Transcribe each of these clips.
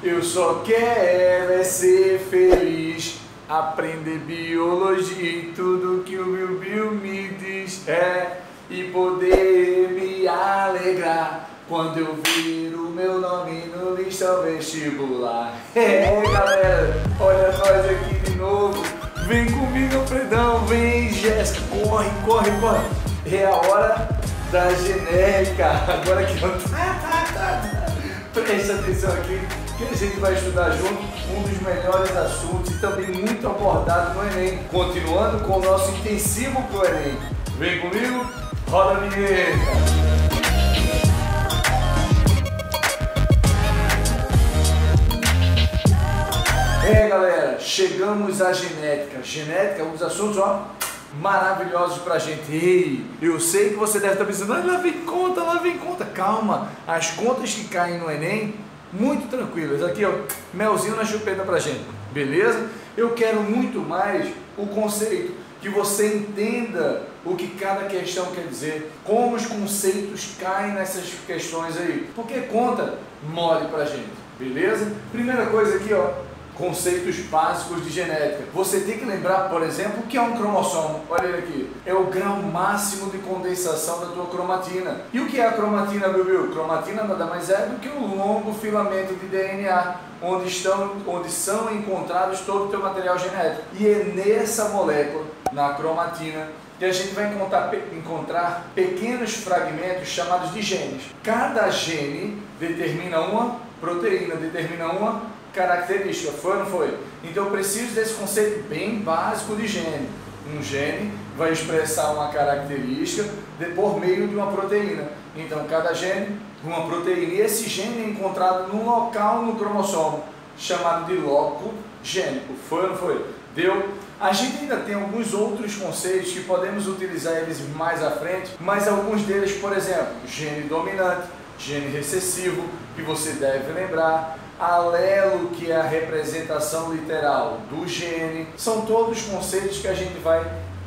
Eu só quero é ser feliz, aprender biologia e tudo que o Bill me diz e poder me alegrar quando eu vir o meu nome no listão vestibular. Galera, olha nós aqui de novo. Vem comigo, Fredão, vem, Jéssica, corre, corre, corre. É a hora da genérica. Agora que eu... Presta atenção aqui, que a gente vai estudar junto um dos melhores assuntos e também muito abordado no Enem. Continuando com o nosso intensivo pro Enem. Vem comigo, roda a vinheta. Galera, chegamos à genética. Genética é um dos assuntos, maravilhosos pra gente. Ei, eu sei que você deve estar pensando, lá vem conta, lá vem conta. Calma, as contas que caem no Enem, muito tranquilas. Aqui, melzinho na chupeta pra gente, beleza? Eu quero muito mais o conceito, que você entenda o que cada questão quer dizer, como os conceitos caem nessas questões aí, porque conta mole pra gente, beleza? Primeira coisa aqui, conceitos básicos de genética. Você tem que lembrar, por exemplo, o que é um cromossomo. Olha ele aqui. É o grau máximo de condensação da tua cromatina. E o que é a cromatina, Bill? Cromatina nada mais é do que um longo filamento de DNA, onde são encontrados todo o teu material genético. E é nessa molécula, na cromatina, que a gente vai encontrar pequenos fragmentos chamados de genes. Cada gene determina uma proteína, determina uma característica, foi ou não foi? Então eu preciso desse conceito bem básico de gene. Um gene vai expressar uma característica por meio de uma proteína. Então cada gene, uma proteína. E esse gene é encontrado num local no cromossomo, chamado de loco gênico. Foi ou não foi? Deu? A gente ainda tem alguns outros conceitos que podemos utilizar eles mais à frente, mas alguns deles, por exemplo, gene dominante, gene recessivo, que você deve lembrar, alelo, que é a representação literal do gene, são todos conceitos que a gente vai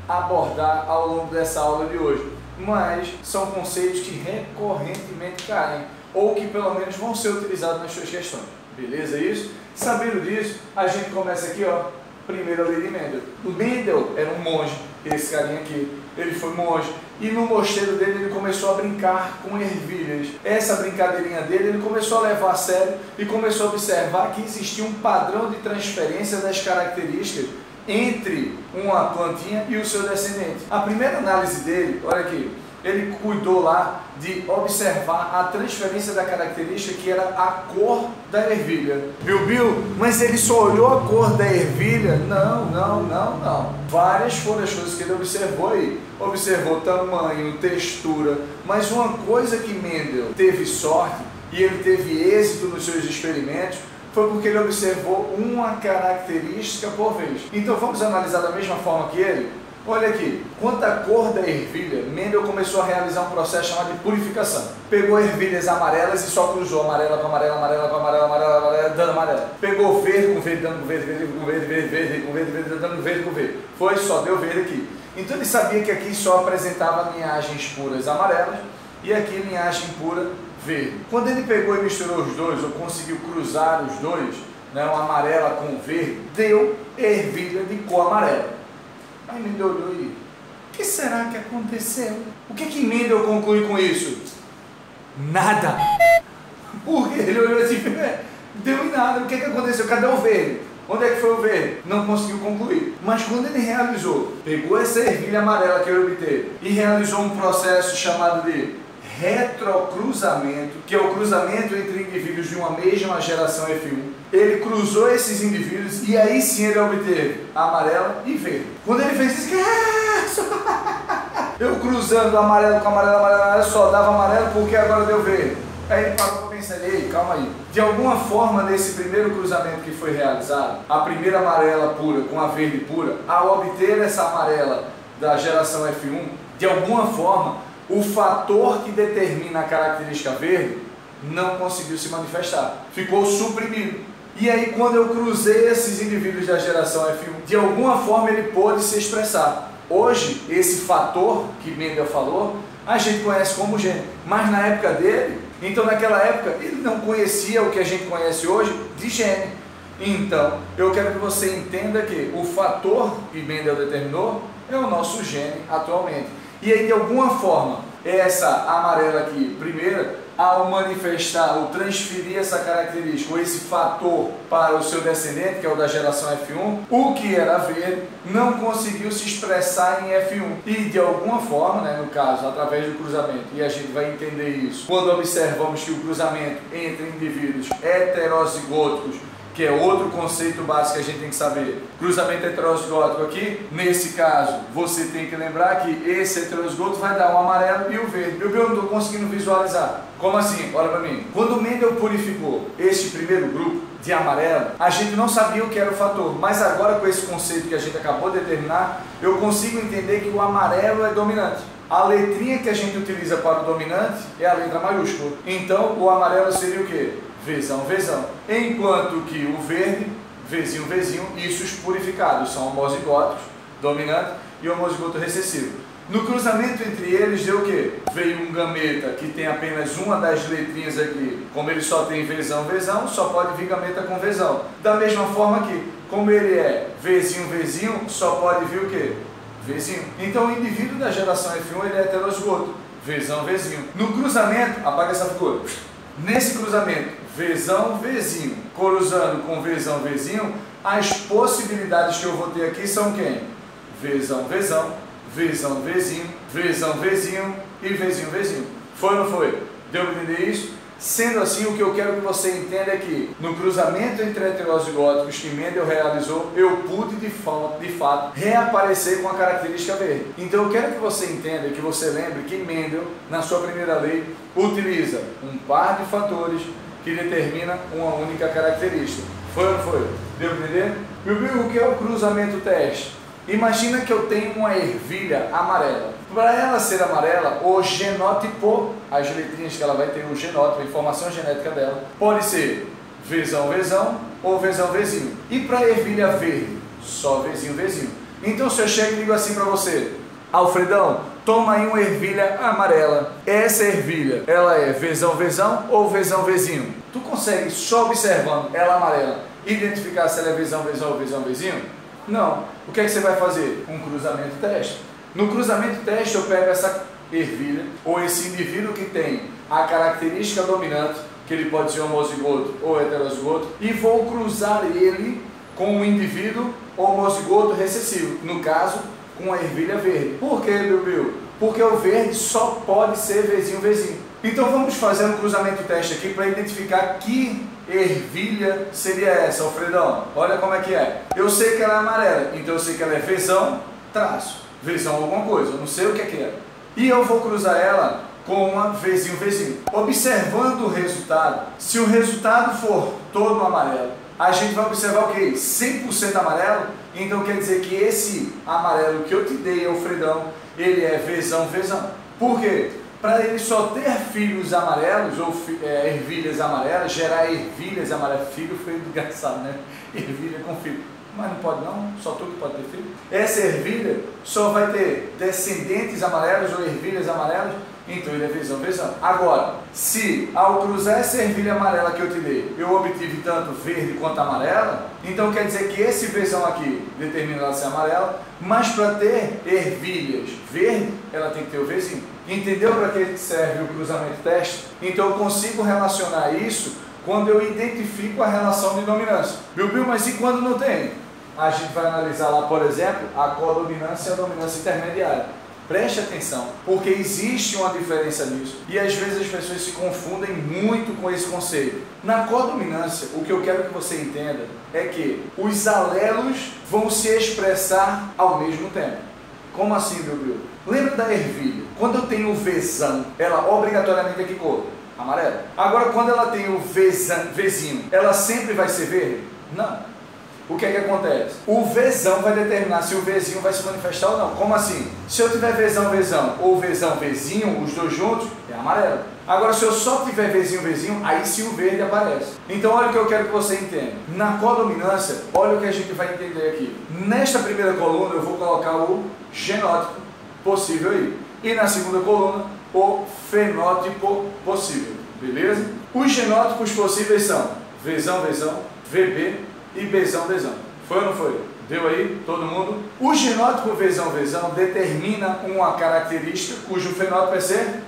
abordar ao longo dessa aula de hoje, mas são conceitos que recorrentemente caem, ou que pelo menos vão ser utilizados nas suas questões, beleza isso? Sabendo disso, a gente começa aqui, primeira lei de Mendel. O Mendel era um monge, esse carinha aqui, ele foi monge, e no mosteiro dele ele começou a brincar com ervilhas. Essa brincadeirinha dele ele começou a levar a sério e começou a observar que existia um padrão de transferência das características entre uma plantinha e o seu descendente. A primeira análise dele, olha aqui, ele cuidou lá de observar a transferência da característica que era a cor da ervilha. Bill, mas ele só olhou a cor da ervilha? Não. Várias foram as coisas que ele observou aí. Observou tamanho, textura, mas uma coisa que Mendel teve sorte e ele teve êxito nos seus experimentos foi porque ele observou uma característica por vez. Então vamos analisar da mesma forma que ele? Olha aqui, quanto à cor da ervilha, Mendel começou a realizar um processo chamado de purificação. Pegou ervilhas amarelas e só cruzou amarela com amarela, amarela com amarela, amarela, amarela, dando amarela. Pegou verde com verde, dando verde, verde com verde, verde, verde com verde, verde, dando verde com verde. Foi, só deu verde aqui. Então ele sabia que aqui só apresentava linhagens puras amarelas e aqui linhagem pura verde. Quando ele pegou e misturou os dois, ou conseguiu cruzar os dois, uma amarela com verde, deu ervilha de cor amarela. Aí Mendel olhou e... o que será que aconteceu? O que Mendel conclui com isso? Nada! Porque ele olhou assim, deu em nada. O que aconteceu? Cadê o verde? Onde é que foi o verde? Não conseguiu concluir. Mas quando ele realizou, pegou essa ervilha amarela que ele obteve e realizou um processo chamado de retrocruzamento, que é o cruzamento entre indivíduos de uma mesma geração F1. Ele cruzou esses indivíduos e aí sim ele obteve amarela e verde. Quando ele fez isso, eu cruzando amarelo com amarelo, amarelo, só dava amarelo porque agora deu verde. Aí ele parou para pensar, ei, calma aí. De alguma forma, nesse primeiro cruzamento que foi realizado, a primeira amarela pura com a verde pura, ao obter essa amarela da geração F1, de alguma forma, o fator que determina a característica verde não conseguiu se manifestar, ficou suprimido. E aí quando eu cruzei esses indivíduos da geração F1, de alguma forma ele pôde se expressar. Hoje, esse fator que Mendel falou, a gente conhece como gene, mas na época dele, Então naquela época ele não conhecia o que a gente conhece hoje de gene. Então eu quero que você entenda que o fator que Mendel determinou é o nosso gene atualmente. E aí de alguma forma essa amarela aqui, primeira, ao manifestar ou transferir essa característica ou esse fator para o seu descendente, que é o da geração F1, o que era verde não conseguiu se expressar em F1 e de alguma forma, né, no caso, através do cruzamento, e a gente vai entender isso quando observamos que o cruzamento entre indivíduos heterozigóticos, que é outro conceito básico que a gente tem que saber. Cruzamento heterozigótico aqui, nesse caso, você tem que lembrar que esse heterozigoto vai dar o amarelo e o verde. Eu não estou conseguindo visualizar. Como assim? Olha para mim. Quando Mendel purificou este primeiro grupo de amarelo, a gente não sabia o que era o fator, mas agora com esse conceito que a gente acabou de determinar, eu consigo entender que o amarelo é dominante. A letrinha que a gente utiliza para o dominante é a letra maiúscula. Então, o amarelo seria o quê? Vzão, Vzão. Enquanto que o verde, Vzinho, Vzinho, isso os purificados, são homozigóticos, dominante e homozigoto recessivo. No cruzamento entre eles deu o quê? Veio um gameta que tem apenas uma das letrinhas aqui. Como ele só tem Vzão, Vzão, só pode vir gameta com Vzão. Da mesma forma que, como ele é Vzinho, Vzinho, só pode vir o quê? Vzinho. Então o indivíduo da geração F1 ele é heterozigoto, Vzão, Vzinho. No cruzamento, apaga essa figura. Nesse cruzamento, Vzão, Vzinho, cruzando com Vzão, Vzinho, as possibilidades que eu vou ter aqui são quem? Vzão, Vzão, Vzão, Vzinho, Vzão, Vzinho e Vzinho, Vzinho. Foi ou não foi? Deu para entender isso? Sendo assim, o que eu quero que você entenda é que no cruzamento entre heterozigóticos que Mendel realizou, eu pude de fato reaparecer com a característica verde. Então eu quero que você entenda, que você lembre que Mendel, na sua primeira lei, utiliza um par de fatores que determina uma única característica. Foi ou não foi? Deu para entender? O que é o cruzamento teste? Imagina que eu tenho uma ervilha amarela. Para ela ser amarela, o genótipo, as letrinhas que ela vai ter, o genótipo, a informação genética dela, pode ser Vzão, Vzão ou Vzão, Vzinho. E para a ervilha verde, só Vzinho, Vzinho. Então se eu chego e digo assim para você, Alfredão, toma aí uma ervilha amarela. Essa ervilha, ela é Vzão, Vzão ou Vzão, Vzinho? Tu consegue, só observando ela amarela, identificar se ela é Vzão, Vzão ou Vzão, Vzinho? Não. O que é que você vai fazer? Um cruzamento teste. No cruzamento teste eu pego essa ervilha ou esse indivíduo que tem a característica dominante, que ele pode ser homozigoto ou heterozigoto, e vou cruzar ele com um indivíduo homozigoto recessivo, no caso com a ervilha verde. Por quê, Bill? Porque o verde só pode ser Vzinho, Vzinho. Então vamos fazer um cruzamento teste aqui para identificar que ervilha seria essa, Alfredão. Olha como é que é. Eu sei que ela é amarela, então eu sei que ela é Vzão, traço. Vzão alguma coisa, eu não sei o que é. E eu vou cruzar ela com uma Vzinho, Vzinho. Observando o resultado, se o resultado for todo amarelo, a gente vai observar o que? 100% amarelo? Então quer dizer que esse amarelo que eu te dei, Alfredão, ele é Vzão, Vzão. Por quê? Para ele só ter filhos amarelos, ou ervilhas amarelas, gerar ervilhas amarelas. Filho foi engraçado, né? Ervilha com filho. Mas não pode não, só tu que pode ter filho. Essa ervilha só vai ter descendentes amarelos ou ervilhas amarelas, então ele é Vzão, Vzão. Agora, se ao cruzar essa ervilha amarela que eu te dei, eu obtive tanto verde quanto amarela, então quer dizer que esse Vzão aqui determina ela ser amarela, mas para ter ervilhas verde, ela tem que ter o Vzinho. Entendeu para que serve o cruzamento teste? Então eu consigo relacionar isso quando eu identifico a relação de dominância. Bill, mas e quando não tem? A gente vai analisar lá, por exemplo, a codominância e a dominância intermediária. Preste atenção, porque existe uma diferença nisso e às vezes as pessoas se confundem muito com esse conceito. Na codominância, o que eu quero que você entenda é que os alelos vão se expressar ao mesmo tempo. Como assim, Bill? Lembra da ervilha? Quando eu tenho o Vzão, ela obrigatoriamente é que cor? Amarelo. Agora, quando ela tem o Vzinho, ela sempre vai ser verde? Não. O que é que acontece? O Vzão vai determinar se o Vzinho vai se manifestar ou não. Como assim? Se eu tiver Vzão, Vzão ou Vzão, Vzinho, os dois juntos, é amarelo. Agora, se eu só tiver Vzinho, Vzinho, aí sim o verde aparece. Então, olha o que eu quero que você entenda. Na codominância, olha o que a gente vai entender aqui. Nesta primeira coluna, eu vou colocar o genótipo possível aí. E na segunda coluna, o fenótipo possível. beleza? Os genótipos possíveis são Vzão, Vzão, VB e Bzão, Bzão. Foi ou não foi? Deu aí, todo mundo? O genótipo Vzão, Vzão determina uma característica cujo fenótipo é ser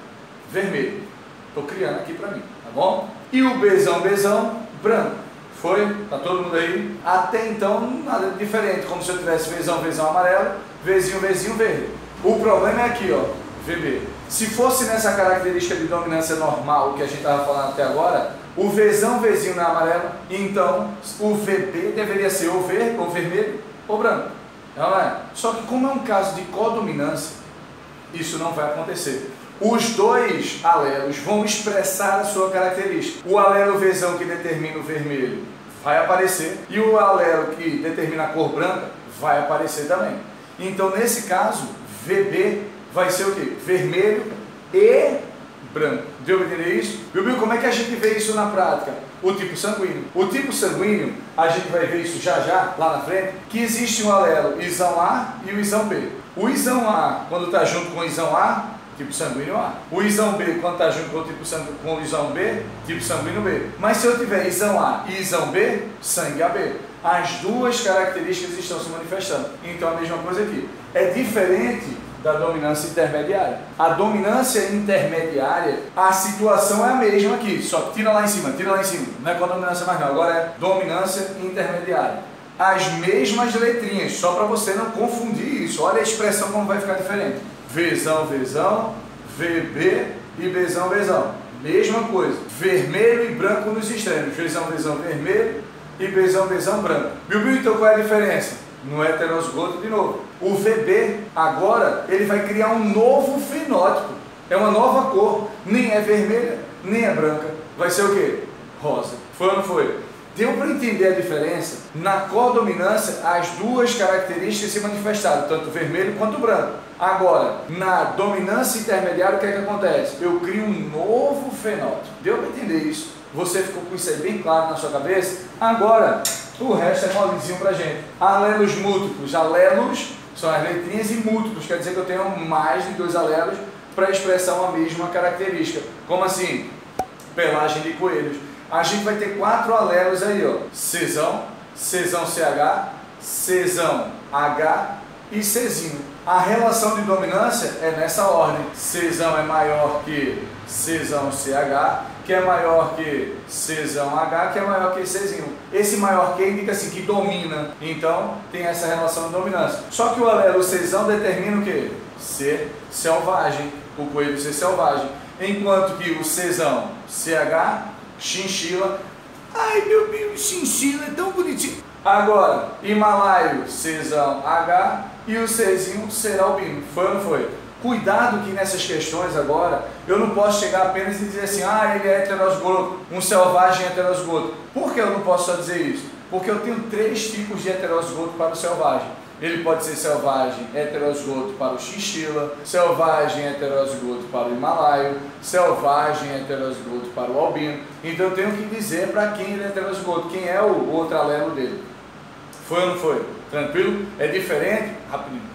vermelho. Estou criando aqui para mim, tá bom? E o Bzão, Bzão, branco. Foi? Tá todo mundo aí? Até então, nada diferente, como se eu tivesse Vzão, Vzão amarelo, Vzinho, Vzinho verde. O problema é aqui, ó, VB. Se fosse nessa característica de dominância normal que a gente estava falando até agora, o Vzão, Vzinho não é amarelo, então o VB deveria ser ou verde, ou vermelho, ou branco. Não é? Só que como é um caso de codominância, isso não vai acontecer. Os dois alelos vão expressar a sua característica. O alelo Vzão que determina o vermelho vai aparecer e o alelo que determina a cor branca vai aparecer também. Então, nesse caso, VB vai ser o quê? Vermelho e branco. Deu para entender isso? Viu, como é que a gente vê isso na prática? O tipo sanguíneo. O tipo sanguíneo, a gente vai ver isso já, lá na frente, que existe um alelo Izão A e o Izão B. O Izão A, quando está junto com o Izão A, tipo sanguíneo A. O Izão B, quando está junto com o tipo sanguíneo, com o Izão B, tipo sanguíneo B. Mas se eu tiver Izão A e Izão B, sangue AB. As duas características estão se manifestando. Então a mesma coisa aqui. É diferente da dominância intermediária. A dominância intermediária, a situação é a mesma aqui, só que tira lá em cima. Não é com a dominância mais não, agora é dominância intermediária. As mesmas letrinhas, só para você não confundir isso. Olha a expressão como vai ficar diferente. Vzão, Vzão, VB e Bzão, Bzão. Mesma coisa. Vermelho e branco nos extremos. Vzão, Vzão, vermelho e Bzão, Bzão, branco. Viu? Então qual é a diferença? No heterozigoto de novo. O VB, agora, ele vai criar um novo fenótipo. É uma nova cor. Nem é vermelha, nem é branca. Vai ser o quê? Rosa. Foi ou não foi? Deu para entender a diferença? Na codominância, as duas características se manifestaram, tanto o vermelho quanto o branco. Agora, na dominância intermediária, o que é que acontece? Eu crio um novo fenótipo. Deu para entender isso? Você ficou com isso aí bem claro na sua cabeça? Agora, o resto é molezinho pra gente. Alelos múltiplos. Alelos são as letrinhas e múltiplos, quer dizer que eu tenho mais de dois alelos para expressar uma mesma característica. Como assim? Pelagem de coelhos. A gente vai ter 4 alelos aí, ó. Czão, Czão CH, Czão H e Czinho. A relação de dominância é nessa ordem. Czão é maior que Czão CH, que é maior que Czão H, que é maior que Czinho. Esse maior que indica assim que domina. Então tem essa relação de dominância. Só que o alelo Czão determina o quê? Ser selvagem. O coelho ser selvagem. Enquanto que o Czão CH, chinchila. Ai meu Deus, chinchila é tão bonitinho. Agora, Himalaio, Czão H e o Czinho será albino. Foi ou não foi? Cuidado que nessas questões agora, eu não posso chegar apenas e dizer assim, ah, ele é heterozigoto, um selvagem heterozigoto. Por que eu não posso só dizer isso? Porque eu tenho 3 tipos de heterozigoto para o selvagem. Ele pode ser selvagem heterozigoto para o chinchila, selvagem heterozigoto para o himalaio, selvagem heterozigoto para o albino. Então eu tenho que dizer para quem ele é heterozigoto, quem é o outro alelo dele. Foi ou não foi? Tranquilo? É diferente? Rapidinho.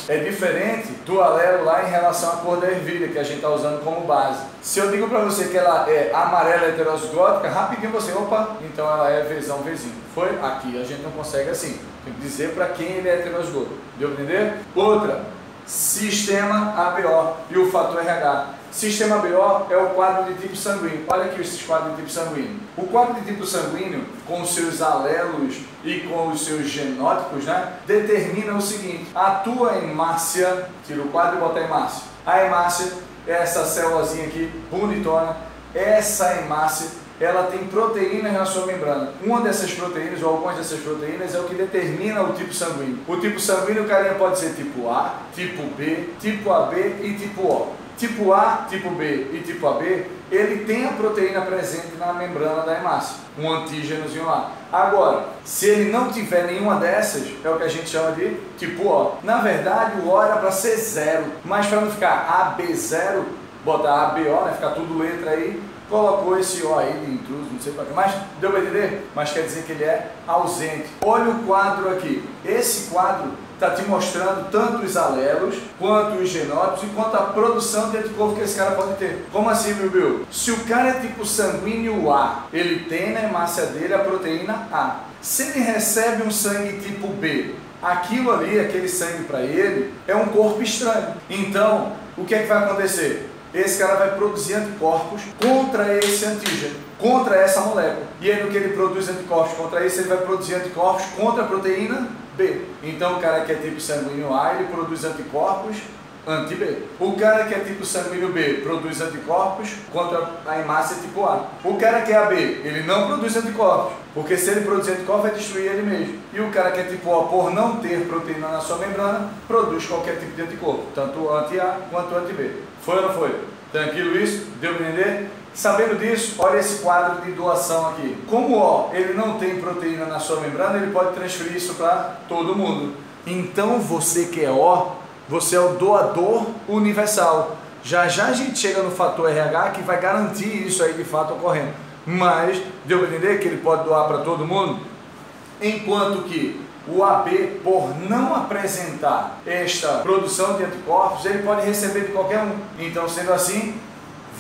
É diferente do alelo lá em relação à cor da ervilha que a gente está usando como base. Se eu digo para você que ela é amarela heterozigótica, rapidinho você, opa, então ela é Vzão, Vzinho. Foi? Aqui a gente não consegue assim. Tem que dizer para quem ele é heterozigoto. Deu para entender? Outra, sistema ABO e o fator RH. Sistema ABO é o quadro de tipo sanguíneo. Olha aqui esses quadros de tipo sanguíneo. O quadro de tipo sanguíneo, com os seus alelos e com os seus genótipos, né, determina o seguinte: a tua hemácia, tira o quadro e bota a hemácia. A hemácia é essa célulazinha aqui, bonitona. Essa hemácia, ela tem proteínas na sua membrana. Uma dessas proteínas, ou algumas dessas proteínas, é o que determina o tipo sanguíneo. O tipo sanguíneo, o carinha pode ser tipo A, tipo B, tipo AB e tipo O. Tipo A, tipo B e tipo AB, ele tem a proteína presente na membrana da hemácia, um antígenozinho lá. Agora, se ele não tiver nenhuma dessas, é o que a gente chama de tipo O. Na verdade, o O era para ser 0, mas para não ficar AB0, botar ABO, né, ficar tudo letra aí, colocou esse O aí de intruso, não sei para quê, mas deu para entender? Mas quer dizer que ele é ausente. Olha o quadro aqui. Esse quadro está te mostrando tanto os alelos, quanto os genótipos, e quanto a produção de anticorpo que esse cara pode ter. Como assim, meu Bill? Se o cara é tipo sanguíneo A, ele tem na hemácia dele a proteína A. Se ele recebe um sangue tipo B, aquilo ali, aquele sangue para ele, é um corpo estranho. Então, o que é que vai acontecer? Esse cara vai produzir anticorpos contra esse antígeno, contra essa molécula. E aí, no que ele produz anticorpos contra isso, ele vai produzir anticorpos contra a proteína B. Então, o cara que é tipo sanguíneo A, ele produz anticorpos anti-B. O cara que é tipo sanguíneo B produz anticorpos contra a hemácia tipo A. O cara que é AB, ele não produz anticorpos, porque se ele produzir anticorpos, vai destruir ele mesmo. E o cara que é tipo O, por não ter proteína na sua membrana, produz qualquer tipo de anticorpo, tanto anti-A quanto anti-B. Foi ou não foi? Tranquilo isso? Deu para entender? Sabendo disso, olha esse quadro de doação aqui. Como O, ele não tem proteína na sua membrana, ele pode transferir isso para todo mundo. Então, você que é O, você é o doador universal. Já já a gente chega no fator RH que vai garantir isso aí de fato ocorrendo. Mas, deu para entender que ele pode doar para todo mundo? Enquanto que o AB, por não apresentar esta produção de anticorpos, ele pode receber de qualquer um. Então, sendo assim,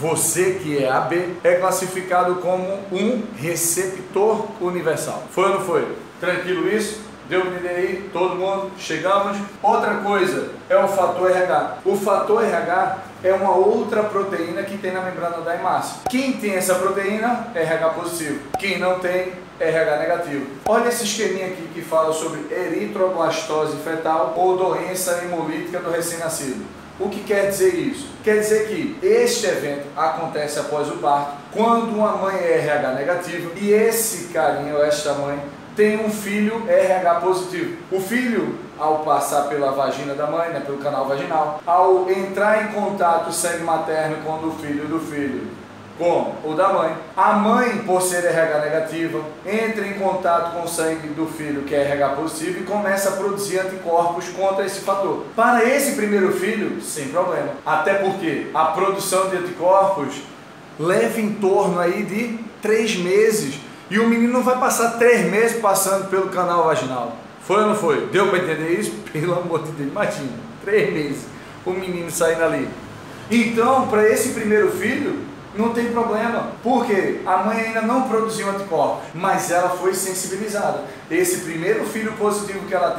você que é AB é classificado como um receptor universal. Foi ou não foi? Tranquilo isso? Deu para entender aí? Todo mundo? Chegamos? Outra coisa é o fator RH. O fator RH é uma outra proteína que tem na membrana da hemácia. Quem tem essa proteína é RH positivo. Quem não tem é RH negativo. Olha esse esqueminha aqui que fala sobre eritroblastose fetal ou doença hemolítica do recém-nascido. O que quer dizer isso? Quer dizer que este evento acontece após o parto, quando uma mãe é RH negativa e esse carinha ou esta mãe tem um filho RH positivo. O filho, ao passar pela vagina da mãe, né, pelo canal vaginal, ao entrar em contato o sangue materno com o do filho com o da mãe, a mãe, por ser RH negativa, entra em contato com o sangue do filho que é RH positivo e começa a produzir anticorpos contra esse fator. Para esse primeiro filho, sem problema. Até porque a produção de anticorpos leva em torno aí de 3 meses. E o menino não vai passar 3 meses passando pelo canal vaginal. Foi ou não foi? Deu para entender isso? Pelo amor de Deus, imagina, 3 meses o menino saindo ali. Então, para esse primeiro filho, não tem problema, porque a mãe ainda não produziu anticorpos, mas ela foi sensibilizada. Esse primeiro filho positivo que ela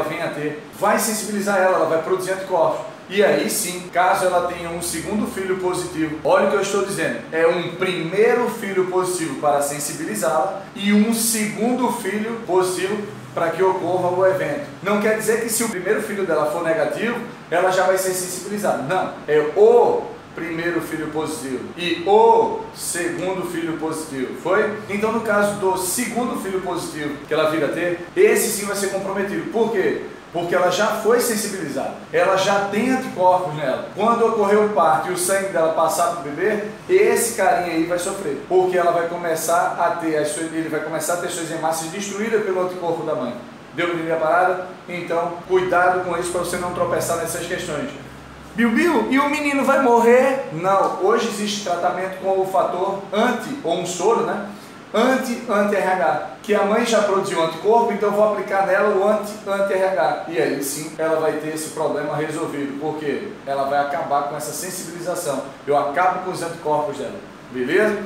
venha a ter, vai sensibilizar ela vai produzir anticorpos. E aí sim, caso ela tenha um segundo filho positivo, olha o que eu estou dizendo, é um primeiro filho positivo para sensibilizá-la e um segundo filho positivo para que ocorra o evento. Não quer dizer que se o primeiro filho dela for negativo, ela já vai ser sensibilizada. Não, é o primeiro filho positivo e o segundo filho positivo. Foi? Então, no caso do segundo filho positivo que ela vir a ter, esse sim vai ser comprometido. Por quê? Porque ela já foi sensibilizada, ela já tem anticorpos nela. Quando ocorrer o parto e o sangue dela passar para o bebê, esse carinha aí vai sofrer, porque ela vai começar a ter ele vai começar a ter suas hemácias destruídas pelo anticorpo da mãe. Deu para entender a parada? Então, cuidado com isso para você não tropeçar nessas questões. Bill, e o menino vai morrer? Não, hoje existe tratamento com o fator ou um soro, né? Anti-RH, que a mãe já produziu anticorpo, então eu vou aplicar nela o anti-RH. E aí sim, ela vai ter esse problema resolvido, porque ela vai acabar com essa sensibilização. Eu acabo com os anticorpos dela, beleza?